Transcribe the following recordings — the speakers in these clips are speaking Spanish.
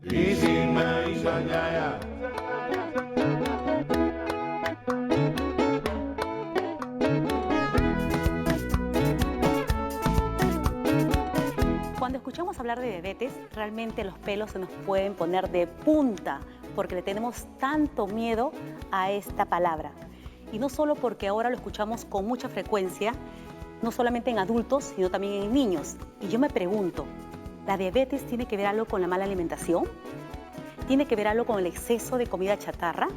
Cuando escuchamos hablar de diabetes, realmente los pelos se nos pueden poner de punta porque le tenemos tanto miedo a esta palabra. Y no solo porque ahora lo escuchamos con mucha frecuencia, no solamente en adultos, sino también en niños. Y yo me pregunto, ¿la diabetes tiene que ver algo con la mala alimentación? ¿Tiene que ver algo con el exceso de comida chatarra?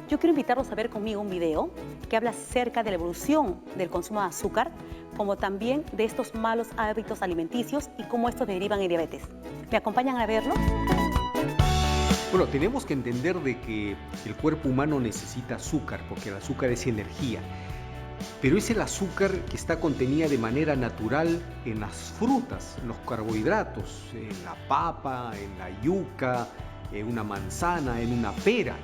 Yo quiero invitarlos a ver conmigo un video que habla acerca de la evolución del consumo de azúcar, como también de estos malos hábitos alimenticios y cómo estos derivan en diabetes. ¿Me acompañan a verlo? Bueno, tenemos que entender de que el cuerpo humano necesita azúcar, porque el azúcar es energía. Pero es el azúcar que está contenida de manera natural en las frutas, en los carbohidratos, en la papa, en la yuca, en una manzana, en una pera.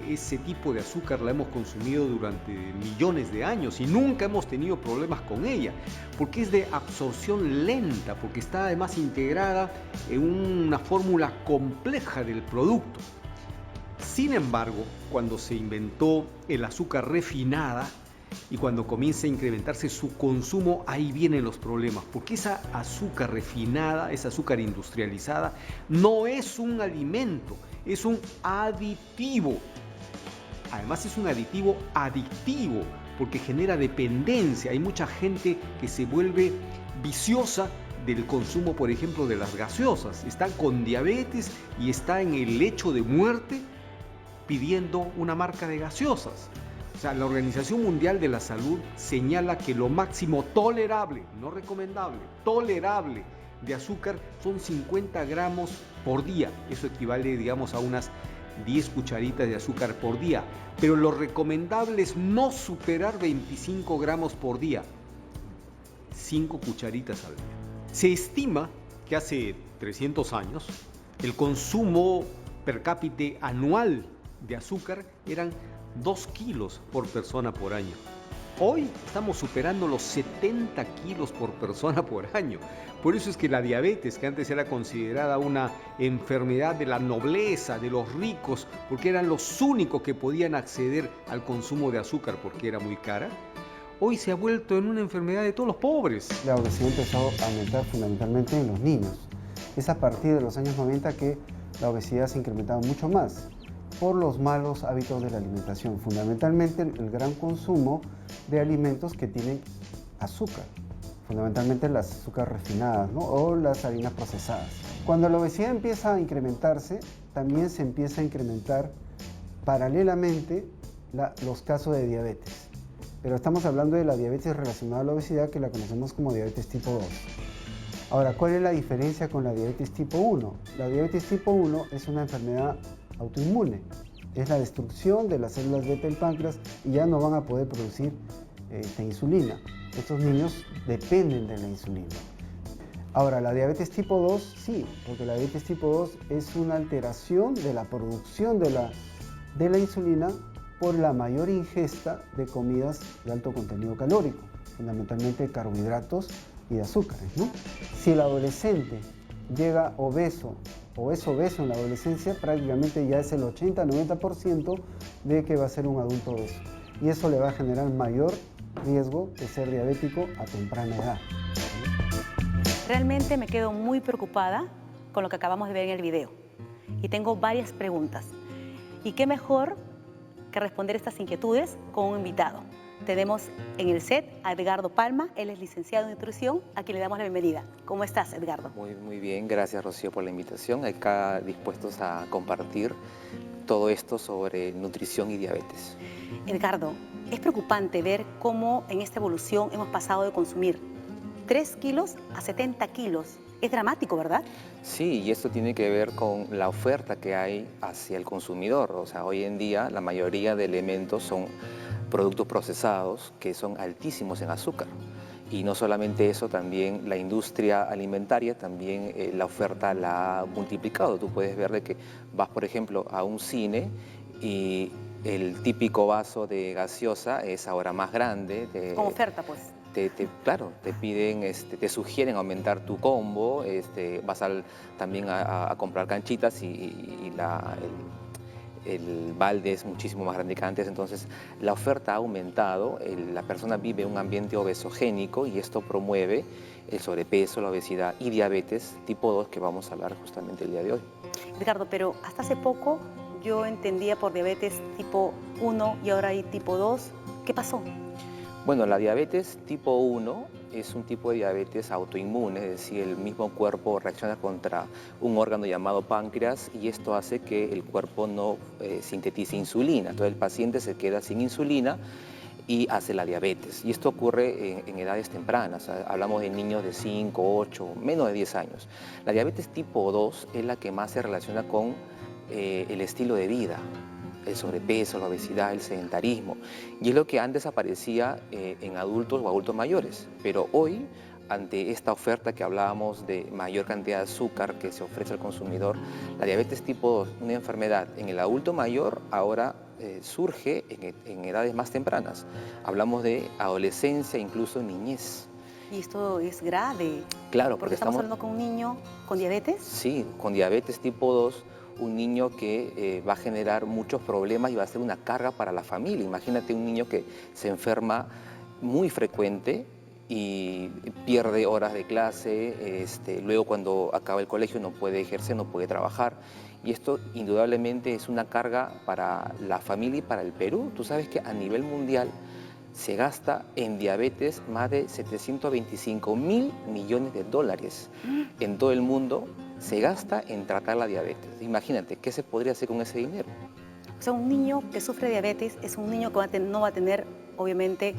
Ese tipo de azúcar la hemos consumido durante millones de años y nunca hemos tenido problemas con ella, porque es de absorción lenta, porque está además integrada en una fórmula compleja del producto. Sin embargo, cuando se inventó el azúcar refinada y cuando comienza a incrementarse su consumo, ahí vienen los problemas, porque esa azúcar refinada, esa azúcar industrializada, no es un alimento, es un aditivo. Además es un aditivo adictivo porque genera dependencia. Hay mucha gente que se vuelve viciosa del consumo, por ejemplo, de las gaseosas. Está con diabetes y está en el lecho de muerte pidiendo una marca de gaseosas. O sea, la Organización Mundial de la Salud señala que lo máximo tolerable, no recomendable, tolerable de azúcar son 50 gramos por día. Eso equivale, digamos, a unas 10 cucharitas de azúcar por día. Pero lo recomendable es no superar 25 gramos por día. 5 cucharitas al día. Se estima que hace 300 años el consumo per cápita anual de azúcar eran 2 kilos por persona por año. Hoy estamos superando los 70 kilos por persona por año. Por eso es que la diabetes, que antes era considerada una enfermedad de la nobleza, de los ricos, porque eran los únicos que podían acceder al consumo de azúcar porque era muy cara, hoy se ha vuelto en una enfermedad de todos los pobres. La obesidad empezó a aumentar fundamentalmente en los niños. Es a partir de los años 90 que la obesidad se ha incrementado mucho más por los malos hábitos de la alimentación, fundamentalmente el gran consumo de alimentos que tienen azúcar, fundamentalmente las azúcares refinadas, ¿no? O las harinas procesadas. Cuando la obesidad empieza a incrementarse, también se empieza a incrementar paralelamente los casos de diabetes. Pero estamos hablando de la diabetes relacionada a la obesidad, que la conocemos como diabetes tipo 2. Ahora, ¿cuál es la diferencia con la diabetes tipo 1? La diabetes tipo 1 es una enfermedad autoinmune, es la destrucción de las células beta del páncreas y ya no van a poder producir insulina. Estos niños dependen de la insulina. Ahora, la diabetes tipo 2 sí, porque la diabetes tipo 2 es una alteración de la producción de la insulina por la mayor ingesta de comidas de alto contenido calórico, fundamentalmente carbohidratos y de azúcares, ¿no? Si el adolescente llega obeso o es obeso en la adolescencia, prácticamente ya es el 80-90% de que va a ser un adulto obeso. Y eso le va a generar mayor riesgo de ser diabético a temprana edad. Realmente me quedo muy preocupada con lo que acabamos de ver en el video. Y tengo varias preguntas. ¿Y qué mejor que responder estas inquietudes con un invitado? Tenemos en el set a Edgardo Palma, él es licenciado en nutrición, a quien le damos la bienvenida. ¿Cómo estás, Edgardo? Muy bien, gracias Rocío por la invitación. Acá dispuestos a compartir todo esto sobre nutrición y diabetes. Edgardo, es preocupante ver cómo en esta evolución hemos pasado de consumir 3 kilos a 70 kilos. Es dramático, ¿verdad? Sí, y esto tiene que ver con la oferta que hay hacia el consumidor. O sea, hoy en día la mayoría de elementos son productos procesados que son altísimos en azúcar. Y no solamente eso, también la industria alimentaria, también la oferta la ha multiplicado. Tú puedes ver de que vas, por ejemplo, a un cine y el típico vaso de gaseosa es ahora más grande. Con oferta, pues. claro, te piden, te sugieren aumentar tu combo, vas también a comprar canchitas y el balde es muchísimo más grande que antes, entonces la oferta ha aumentado, la persona vive un ambiente obesogénico y esto promueve el sobrepeso, la obesidad y diabetes tipo 2 que vamos a hablar justamente el día de hoy. Edgardo, pero hasta hace poco yo entendía por diabetes tipo 1 y ahora hay tipo 2. ¿Qué pasó? Bueno, la diabetes tipo 1 es un tipo de diabetes autoinmune, es decir, el mismo cuerpo reacciona contra un órgano llamado páncreas y esto hace que el cuerpo no sintetice insulina. Entonces el paciente se queda sin insulina y hace la diabetes. Y esto ocurre en edades tempranas, hablamos de niños de 5, 8, menos de 10 años. La diabetes tipo 2 es la que más se relaciona con el estilo de vida, el sobrepeso, la obesidad, el sedentarismo. Y es lo que antes aparecía en adultos o adultos mayores. Pero hoy, ante esta oferta que hablábamos de mayor cantidad de azúcar que se ofrece al consumidor, la diabetes tipo 2, una enfermedad en el adulto mayor, ahora surge en edades más tempranas. Hablamos de adolescencia, incluso niñez. Y esto es grave. Claro, porque estamos hablando con un niño con diabetes. Sí, con diabetes tipo 2, un niño que va a generar muchos problemas y va a ser una carga para la familia. Imagínate un niño que se enferma muy frecuente y pierde horas de clase, luego cuando acaba el colegio no puede ejercer, no puede trabajar. Y esto indudablemente es una carga para la familia y para el Perú. Tú sabes que a nivel mundial se gasta en diabetes más de 725.000 millones de dólares en todo el mundo. Se gasta en tratar la diabetes. Imagínate, ¿qué se podría hacer con ese dinero? O sea, un niño que sufre diabetes es un niño que no va a tener, obviamente,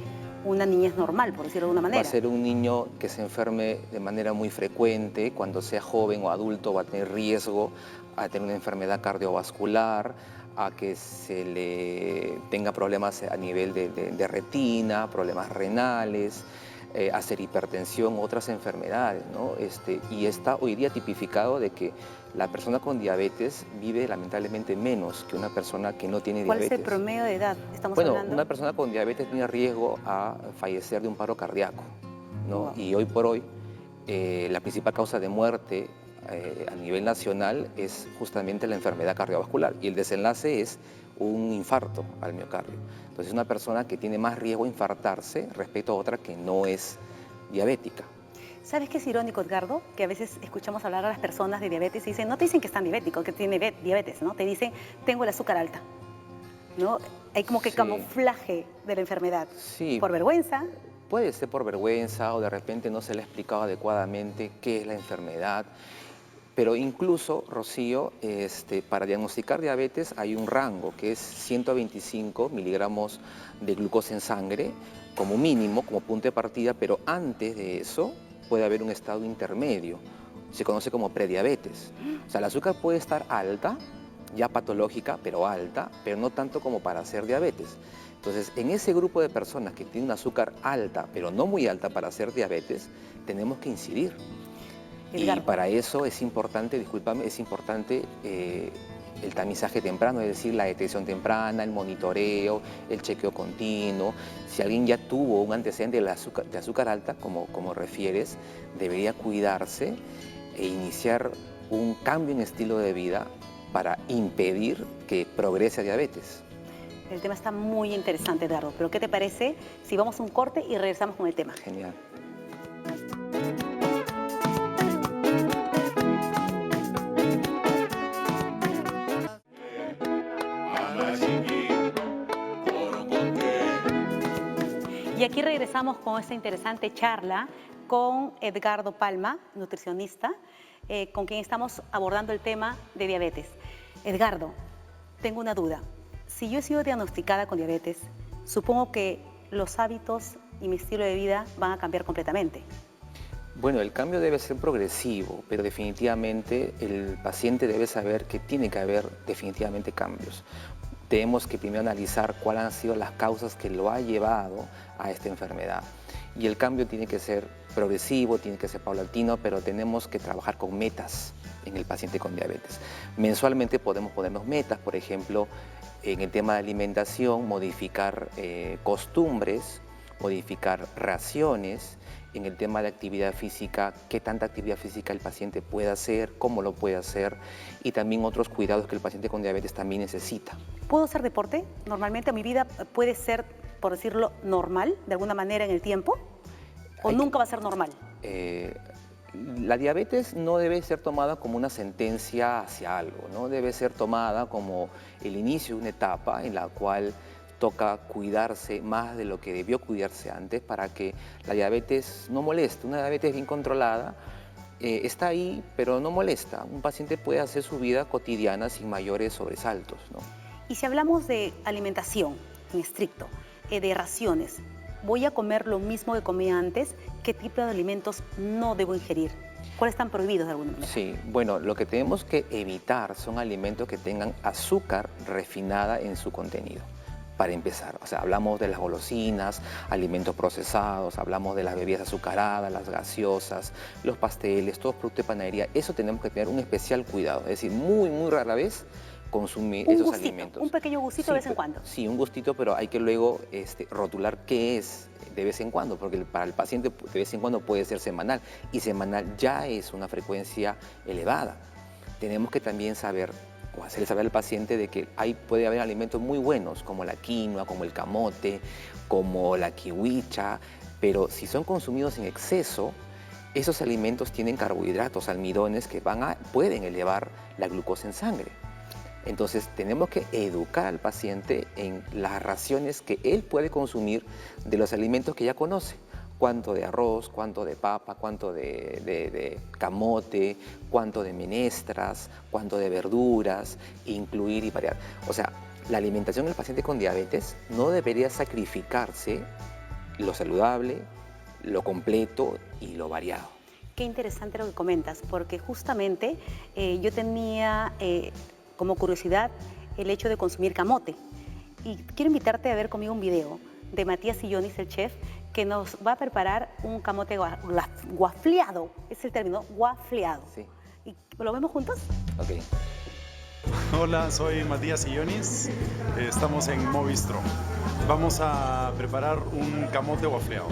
una niñez normal, por decirlo de una manera. Va a ser un niño que se enferme de manera muy frecuente, cuando sea joven o adulto va a tener riesgo a tener una enfermedad cardiovascular, a que se le tenga problemas a nivel de retina, problemas renales, hacer hipertensión, otras enfermedades, ¿no? Y está hoy día tipificado de que la persona con diabetes vive lamentablemente menos que una persona que no tiene diabetes. ¿Cuál es el promedio de edad? Bueno, una persona con diabetes tiene riesgo a fallecer de un paro cardíaco, ¿no? Wow. Y hoy por hoy la principal causa de muerte a nivel nacional es justamente la enfermedad cardiovascular y el desenlace es un infarto al miocardio. Entonces es una persona que tiene más riesgo a infartarse respecto a otra que no es diabética. ¿Sabes qué es irónico, Edgardo? Que a veces escuchamos hablar a las personas de diabetes y dicen, no te dicen que están diabéticos, que tienen diabetes, ¿no? Te dicen, tengo el azúcar alta, ¿no? Hay como que camuflaje de la enfermedad. Sí. ¿Por vergüenza? Puede ser por vergüenza o de repente no se le ha explicado adecuadamente qué es la enfermedad. Pero incluso, Rocío, para diagnosticar diabetes hay un rango que es 125 miligramos de glucosa en sangre como mínimo, como punto de partida, pero antes de eso puede haber un estado intermedio, se conoce como prediabetes. O sea, el azúcar puede estar alta, ya patológica, pero alta, pero no tanto como para hacer diabetes. Entonces, en ese grupo de personas que tienen un azúcar alta, pero no muy alta para hacer diabetes, tenemos que incidir. Y para eso es importante, discúlpame, es importante el tamizaje temprano, es decir, la detección temprana, el monitoreo, el chequeo continuo. Si alguien ya tuvo un antecedente de azúcar alta, como refieres, debería cuidarse e iniciar un cambio en estilo de vida para impedir que progrese a diabetes. El tema está muy interesante, Edgardo, pero ¿qué te parece si vamos a un corte y regresamos con el tema? Genial. Y aquí regresamos con esta interesante charla con Edgardo Palma, nutricionista, con quien estamos abordando el tema de diabetes. Edgardo, tengo una duda. Si yo he sido diagnosticada con diabetes, supongo que los hábitos y mi estilo de vida van a cambiar completamente. Bueno, el cambio debe ser progresivo, pero definitivamente el paciente debe saber que tiene que haber definitivamente cambios. Tenemos que primero analizar cuáles han sido las causas que lo ha llevado a esta enfermedad. Y el cambio tiene que ser progresivo, tiene que ser paulatino, pero tenemos que trabajar con metas en el paciente con diabetes. Mensualmente podemos ponernos metas, por ejemplo, en el tema de alimentación, modificar costumbres modificar raciones. En el tema de actividad física, qué tanta actividad física el paciente puede hacer, cómo lo puede hacer y también otros cuidados que el paciente con diabetes también necesita. ¿Puedo hacer deporte? Normalmente mi vida puede ser, por decirlo, normal, de alguna manera en el tiempo, o nunca va a ser normal. La diabetes no debe ser tomada como una sentencia hacia algo, ¿no? Debe ser tomada como el inicio de una etapa en la cual toca cuidarse más de lo que debió cuidarse antes para que la diabetes no moleste. Una diabetes bien controlada está ahí, pero no molesta. Un paciente puede hacer su vida cotidiana sin mayores sobresaltos, ¿no? Y si hablamos de alimentación en estricto, de raciones, ¿voy a comer lo mismo que comía antes? ¿Qué tipo de alimentos no debo ingerir? ¿Cuáles están prohibidos de alguna manera? Sí, bueno, lo que tenemos que evitar son alimentos que tengan azúcar refinada en su contenido. Para empezar, o sea, hablamos de las golosinas, alimentos procesados, hablamos de las bebidas azucaradas, las gaseosas, los pasteles, todos productos de panadería. Eso tenemos que tener un especial cuidado, es decir, muy rara vez consumir esos alimentos. Un pequeño gustito de vez en cuando. Sí, un gustito, pero hay que luego rotular qué es de vez en cuando, porque para el paciente de vez en cuando puede ser semanal, y semanal ya es una frecuencia elevada. Tenemos que también saber, o hacerle saber al paciente de que puede haber alimentos muy buenos, como la quinoa, como el camote, como la kiwicha, pero si son consumidos en exceso, esos alimentos tienen carbohidratos, almidones que pueden elevar la glucosa en sangre. Entonces tenemos que educar al paciente en las raciones que él puede consumir de los alimentos que ya conoce. Cuánto de arroz, cuánto de papa, cuánto de camote, cuánto de menestras, cuánto de verduras, incluir y variar. O sea, la alimentación del paciente con diabetes no debería sacrificarse lo saludable, lo completo y lo variado. Qué interesante lo que comentas, porque justamente yo tenía como curiosidad el hecho de consumir camote. Y quiero invitarte a ver conmigo un video de Matías Sillonis, el chef, que nos va a preparar un camote guafleado. Es el término, guafleado. Sí. ¿Y lo vemos juntos? Ok. Hola, soy Matías Sillonis. Estamos en Movistro. Vamos a preparar un camote guafleado.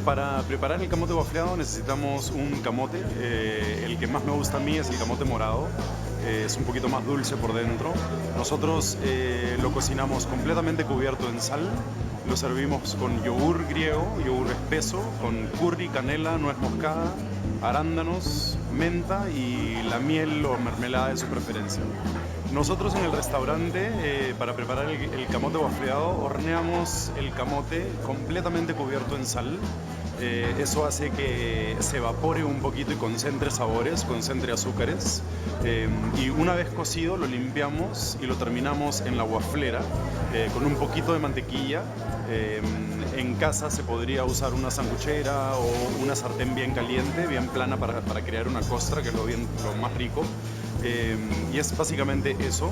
Para preparar el camote guafleado necesitamos un camote. El que más me gusta a mí es el camote morado. Es un poquito más dulce por dentro. Nosotros lo cocinamos completamente cubierto en sal. Lo servimos con yogur griego, yogur espeso, con curry, canela, nuez moscada, arándanos, menta y la miel o mermelada de su preferencia. Nosotros en el restaurante, para preparar el camote guafleado, horneamos el camote completamente cubierto en sal. Eso hace que se evapore un poquito y concentre sabores, concentre azúcares. Y una vez cocido lo limpiamos y lo terminamos en la guaflera con un poquito de mantequilla. En casa se podría usar una sanguchera o una sartén bien caliente, bien plana para crear una costra, que es lo más rico. Y es básicamente eso.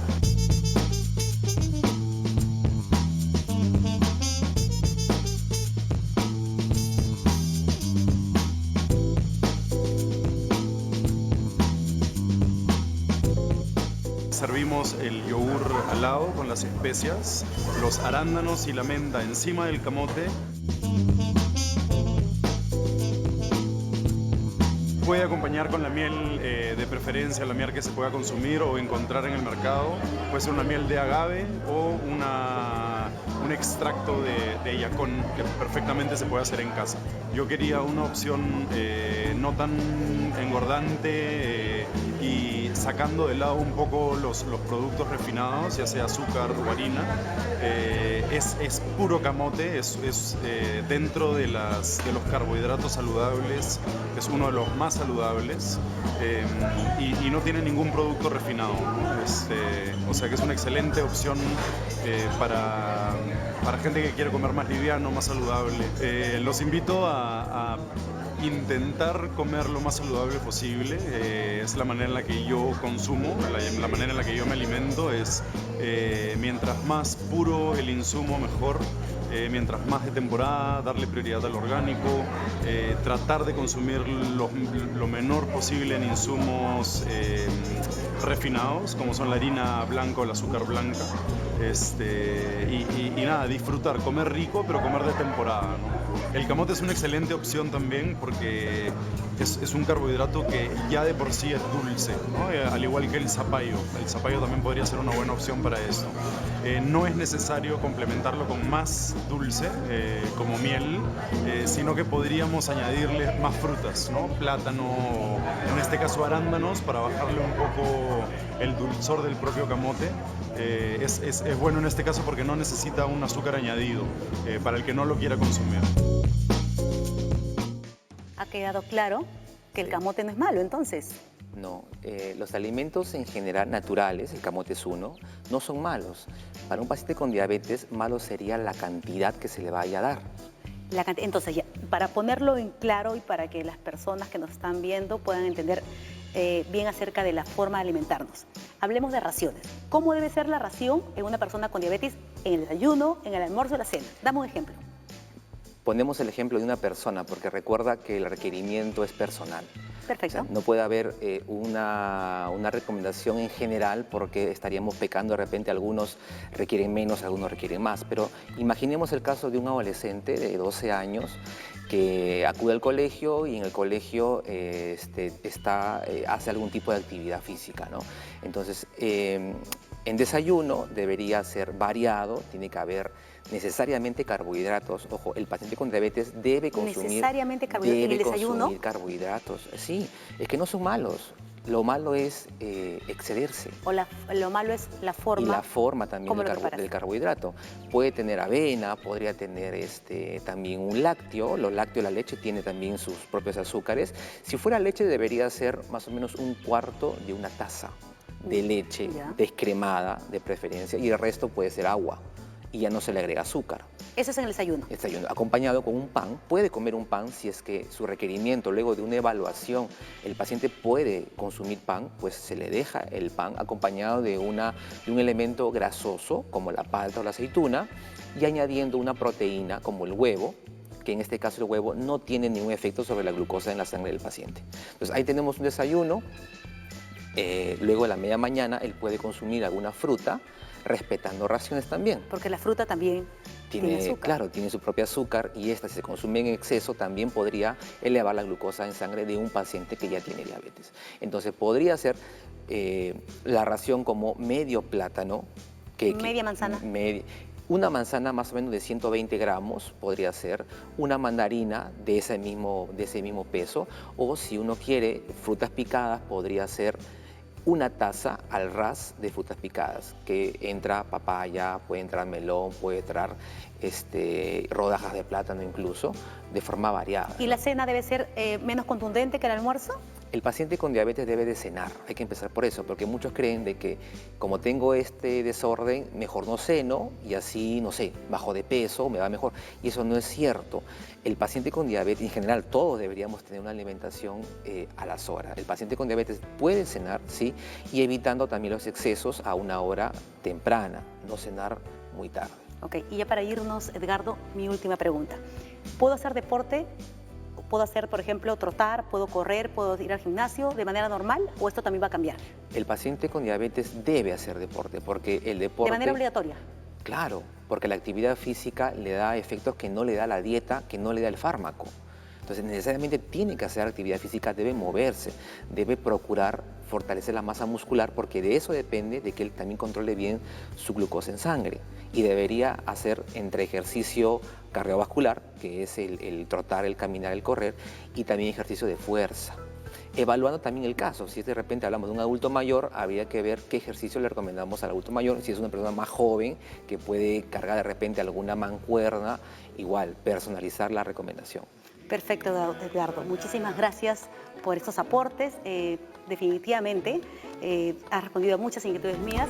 Servimos el yogur al lado con las especias, los arándanos y la menta encima del camote. Puede acompañar con la miel de preferencia, la miel que se pueda consumir o encontrar en el mercado. Puede ser una miel de agave o un extracto de yacón que perfectamente se puede hacer en casa. Yo quería una opción no tan engordante y sacando de lado un poco los productos refinados, ya sea azúcar o harina. Es puro camote, es dentro de los carbohidratos saludables, es uno de los más saludables y no tiene ningún producto refinado, ¿no? O sea que es una excelente opción para gente que quiere comer más liviano, más saludable. Los invito a intentar comer lo más saludable posible. Es la manera en la que yo consumo, la manera en la que yo me alimento. Es mientras más puro el insumo, mejor. Mientras más de temporada, darle prioridad al orgánico, tratar de consumir lo menor posible en insumos refinados, como son la harina blanca o el azúcar blanca. Y nada, disfrutar, comer rico, pero comer de temporada, ¿no? El camote es una excelente opción también porque es un carbohidrato que ya de por sí es dulce, ¿no? Al igual que el zapallo. El zapallo también podría ser una buena opción para esto. No es necesario complementarlo con más dulce, como miel, sino que podríamos añadirle más frutas, ¿no? Plátano, en este caso arándanos, para bajarle un poco el dulzor del propio camote. Es bueno en este caso porque no necesita un azúcar añadido, para el que no lo quiera consumir. Ha quedado claro que el camote no es malo, entonces. No, los alimentos en general naturales, el camote es uno, no son malos. Para un paciente con diabetes, malo sería la cantidad que se le vaya a dar. Entonces, ya, para ponerlo en claro y para que las personas que nos están viendo puedan entender bien acerca de la forma de alimentarnos, hablemos de raciones. ¿Cómo debe ser la ración en una persona con diabetes en el desayuno, en el almuerzo y la cena? Dame un ejemplo. Ponemos el ejemplo de una persona, porque recuerda que el requerimiento es personal. Perfecto. O sea, no puede haber una recomendación en general porque estaríamos pecando de repente, algunos requieren menos, algunos requieren más. Pero imaginemos el caso de un adolescente de 12 años que acude al colegio y en el colegio hace algún tipo de actividad física, ¿no? Entonces, en desayuno debería ser variado, tiene que haber necesariamente carbohidratos. Ojo, el paciente con diabetes debe consumir... ¿Necesariamente carbohidratos en el desayuno? Consumir carbohidratos. Sí, es que no son malos. Lo malo es excederse. Lo malo es la forma. Y la forma también del carbohidrato. Puede tener avena, podría tener también un lácteo. Los lácteos, la leche tiene también sus propios azúcares. Si fuera leche debería ser más o menos un cuarto de una taza de leche descremada de preferencia y el resto puede ser agua y ya no se le agrega azúcar. Eso es en el desayuno. Desayuno, acompañado con un pan. Puede comer un pan si es que su requerimiento, luego de una evaluación, el paciente puede consumir pan, pues se le deja el pan acompañado de un elemento grasoso, como la palta o la aceituna, y añadiendo una proteína, como el huevo, que en este caso el huevo no tiene ningún efecto sobre la glucosa en la sangre del paciente. Entonces ahí tenemos un desayuno. Luego de la media mañana él puede consumir alguna fruta, respetando raciones también. Porque la fruta también tiene azúcar. Claro, tiene su propio azúcar y esta, si se consume en exceso, también podría elevar la glucosa en sangre de un paciente que ya tiene diabetes. Entonces podría ser la ración como medio plátano. ¿Media manzana? Una manzana más o menos de 120 gramos podría ser, una mandarina de ese mismo peso, o si uno quiere frutas picadas podría ser una taza al ras de frutas picadas, que entra papaya, puede entrar melón, puede entrar rodajas de plátano incluso, de forma variada. ¿Y la cena debe ser menos contundente que el almuerzo? El paciente con diabetes debe de cenar, hay que empezar por eso, porque muchos creen de que como tengo este desorden, mejor no ceno y así, no sé, bajo de peso, me va mejor. Y eso no es cierto. El paciente con diabetes, en general, todos deberíamos tener una alimentación a las horas. El paciente con diabetes puede cenar, sí, y evitando también los excesos a una hora temprana, no cenar muy tarde. Ok, y ya para irnos, Edgardo, mi última pregunta. ¿Puedo hacer deporte? ¿Puedo hacer, por ejemplo, trotar? ¿Puedo correr? ¿Puedo ir al gimnasio de manera normal? ¿O esto también va a cambiar? El paciente con diabetes debe hacer deporte, porque el deporte... ¿De manera obligatoria? Claro, porque la actividad física le da efectos que no le da la dieta, que no le da el fármaco. Entonces, necesariamente tiene que hacer actividad física, debe moverse, debe procurar fortalecer la masa muscular, porque de eso depende de que él también controle bien su glucosa en sangre. Y debería hacer entre ejercicio cardiovascular, que es el trotar, el caminar, el correr, y también ejercicio de fuerza. Evaluando también el caso, si de repente hablamos de un adulto mayor, habría que ver qué ejercicio le recomendamos al adulto mayor. Si es una persona más joven que puede cargar de repente alguna mancuerna, igual, personalizar la recomendación. Perfecto, Edgardo. Muchísimas gracias por estos aportes. Definitivamente has respondido a muchas inquietudes mías.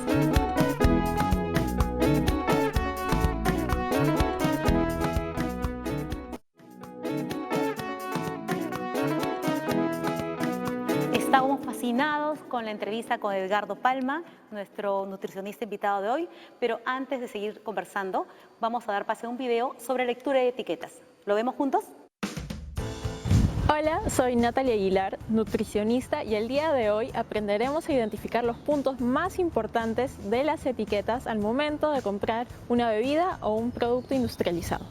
Estábamos fascinados con la entrevista con Edgardo Palma, nuestro nutricionista invitado de hoy, pero antes de seguir conversando, vamos a dar pase a un video sobre lectura de etiquetas. ¿Lo vemos juntos? Hola, soy Natalia Aguilar, nutricionista, y el día de hoy aprenderemos a identificar los puntos más importantes de las etiquetas al momento de comprar una bebida o un producto industrializado.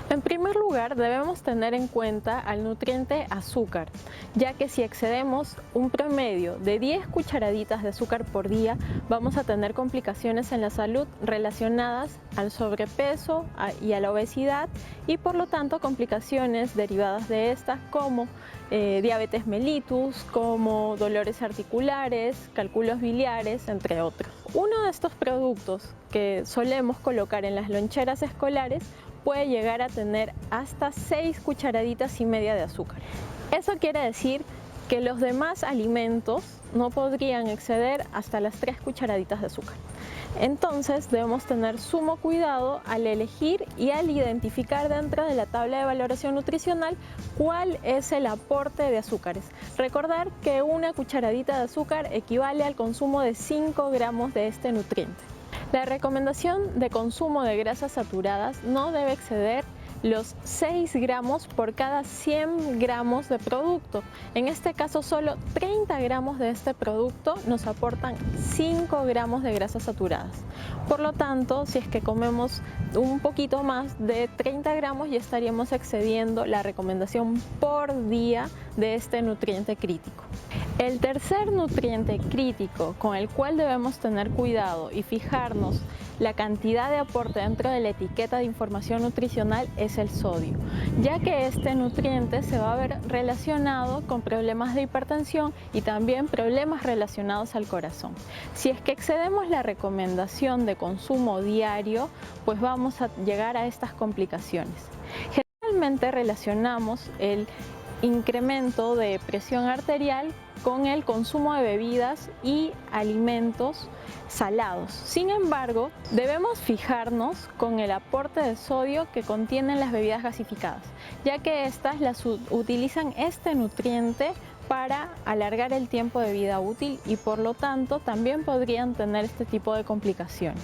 En primer lugar, debemos tener en cuenta al nutriente azúcar, ya que si excedemos un promedio de 10 cucharaditas de azúcar por día, vamos a tener complicaciones en la salud relacionadas al sobrepeso y a la obesidad, y por lo tanto complicaciones derivadas de estas como diabetes mellitus, como dolores articulares, cálculos biliares, entre otros. Uno de estos productos que solemos colocar en las loncheras escolares puede llegar a tener hasta 6 cucharaditas y media de azúcar. Eso quiere decir que los demás alimentos no podrían exceder hasta las 3 cucharaditas de azúcar. Entonces debemos tener sumo cuidado al elegir y al identificar dentro de la tabla de valoración nutricional cuál es el aporte de azúcares. Recordar que una cucharadita de azúcar equivale al consumo de 5 gramos de este nutriente. La recomendación de consumo de grasas saturadas no debe exceder los 6 gramos por cada 100 gramos de producto. En este caso, solo 30 gramos de este producto nos aportan 5 gramos de grasas saturadas. Por lo tanto, si es que comemos un poquito más de 30 gramos, ya estaríamos excediendo la recomendación por día de este nutriente crítico. El tercer nutriente crítico con el cual debemos tener cuidado y fijarnos la cantidad de aporte dentro de la etiqueta de información nutricional es el sodio, ya que este nutriente se va a ver relacionado con problemas de hipertensión y también problemas relacionados al corazón. Si es que excedemos la recomendación de consumo diario, pues vamos a llegar a estas complicaciones. Generalmente relacionamos el incremento de presión arterial con el consumo de bebidas y alimentos salados. Sin embargo, debemos fijarnos con el aporte de sodio que contienen las bebidas gasificadas, ya que estas utilizan este nutriente para alargar el tiempo de vida útil y por lo tanto también podrían tener este tipo de complicaciones.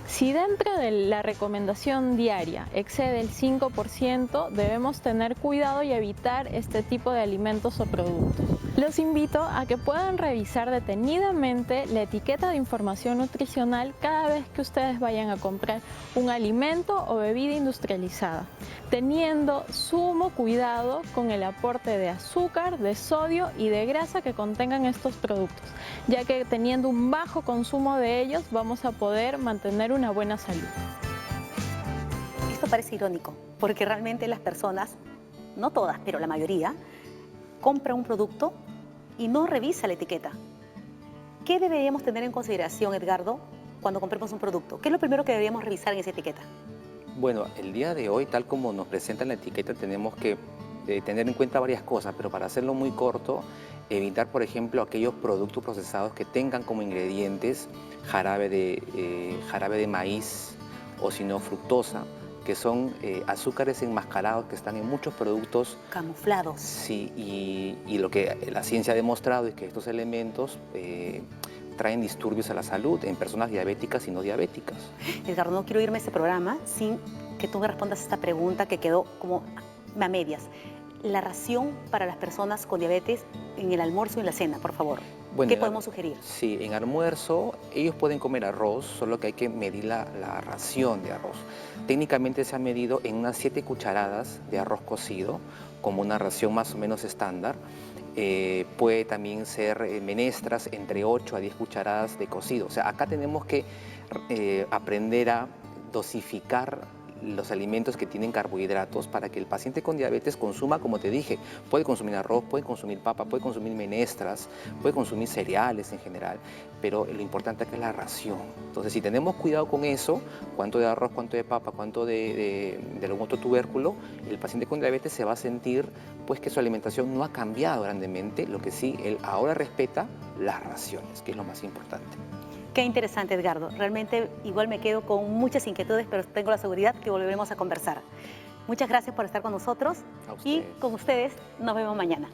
Si dentro de la recomendación diaria excede el 5%, debemos tener cuidado y evitar este tipo de alimentos o productos. Los invito a que puedan revisar detenidamente la etiqueta de información nutricional cada vez que ustedes vayan a comprar un alimento o bebida industrializada, teniendo sumo cuidado con el aporte de azúcar, de sodio y de grasa que contengan estos productos, ya que teniendo un bajo consumo de ellos vamos a poder mantener una buena salud. Esto parece irónico, porque realmente las personas, no todas, pero la mayoría, compra un producto y no revisa la etiqueta. ¿Qué deberíamos tener en consideración, Edgardo, cuando compremos un producto? ¿Qué es lo primero que deberíamos revisar en esa etiqueta? Bueno, el día de hoy, tal como nos presentan la etiqueta, tenemos que tener en cuenta varias cosas, pero para hacerlo muy corto, evitar, por ejemplo, aquellos productos procesados que tengan como ingredientes jarabe de maíz o si no fructosa, que son azúcares enmascarados que están en muchos productos. Camuflados. Sí, y lo que la ciencia ha demostrado es que estos elementos traen disturbios a la salud en personas diabéticas y no diabéticas. Edgardo, no quiero irme a este programa sin que tú me respondas esta pregunta que quedó como a medias. La ración para las personas con diabetes en el almuerzo y en la cena, por favor. Bueno, ¿qué podemos sugerir? Sí, en almuerzo ellos pueden comer arroz, solo que hay que medir la ración de arroz. Técnicamente se ha medido en unas 7 cucharadas de arroz cocido, como una ración más o menos estándar. Puede también ser menestras entre 8 a 10 cucharadas de cocido. O sea, acá tenemos que aprender a dosificar los alimentos que tienen carbohidratos para que el paciente con diabetes consuma, como te dije, puede consumir arroz, puede consumir papa, puede consumir menestras, puede consumir cereales en general, pero lo importante aquí es la ración. Entonces, si tenemos cuidado con eso, cuánto de arroz, cuánto de papa, cuánto de algún otro tubérculo, el paciente con diabetes se va a sentir pues que su alimentación no ha cambiado grandemente, lo que sí, él ahora respeta las raciones, que es lo más importante. Qué interesante, Edgardo. Realmente igual me quedo con muchas inquietudes, pero tengo la seguridad que volveremos a conversar. Muchas gracias por estar con nosotros y con ustedes nos vemos mañana.